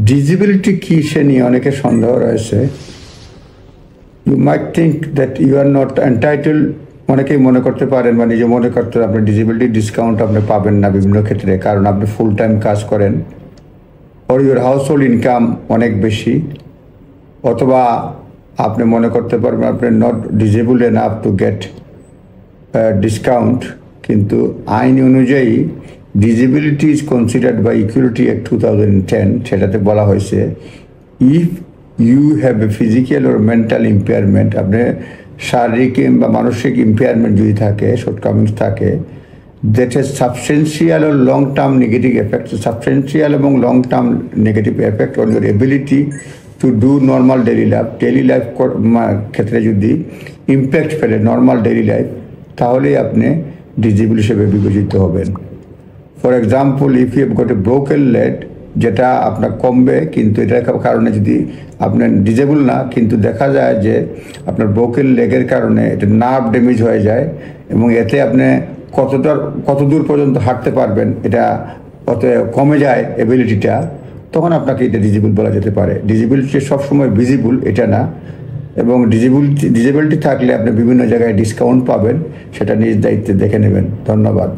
Disability কি সে নিয়ে অনেকের সন্দেহ রয়েছে। You might think that you are not entitle, অনেকেই মনে করতে পারেন বা নিজে মনে করতে আপনি ডিসেবিলিটি ডিসকাউন্ট আপনি পাবেন না বিভিন্ন ক্ষেত্রে, কারণ আপনি ফুল টাইম কাজ করেন, or your household income অনেক বেশি, অথবা আপনি মনে করতে পারবেন আপনি not disabled enough to get discount. কিন্তু আইন অনুযায়ী disability is considered by equality act 2010, সেটাতে বলা হয়েছে if you have a physical or mental impairment, আপনি শারীরিক বা মানসিক ইম্পেয়ারমেন্ট যদি থাকে, শর্টকামিংস থাকে, দ্যাট হ্যাজ সাবস্টেন্সিয়াল ও long term negative effect, substantial এবং long term negative effect on your ability to do normal daily life ক্ষেত্রে যদি ইম্প্যাক্ট ফেলে নর্মাল ডেইলি লাইফ, তাহলেই আপনি ডিজেবল হিসেবে বিবেচিত হবেন। For example, if you have got a broken leg, যেটা আপনার কমবে, কিন্তু এটার কারণে যদি আপনার ডিজেবল না, কিন্তু দেখা যায় যে আপনার ব্রোকেন লেগের কারণে এটা নার্ভ ড্যামেজ হয়ে যায় এবং এতে আপনি কত দূর পর্যন্ত হাঁটতে পারবেন এটা কত কমে যায় এবিলিটিটা, তখন আপনাকে এটা ডিজেবল বলা যেতে পারে। ডিজেবিলিটি সবসময় ভিজিবল এটা না, এবং ডিজেবিলিটি থাকলে আপনি বিভিন্ন জায়গায় ডিসকাউন্ট পাবেন, সেটা নিজ দায়িত্বে দেখে নেবেন। ধন্যবাদ।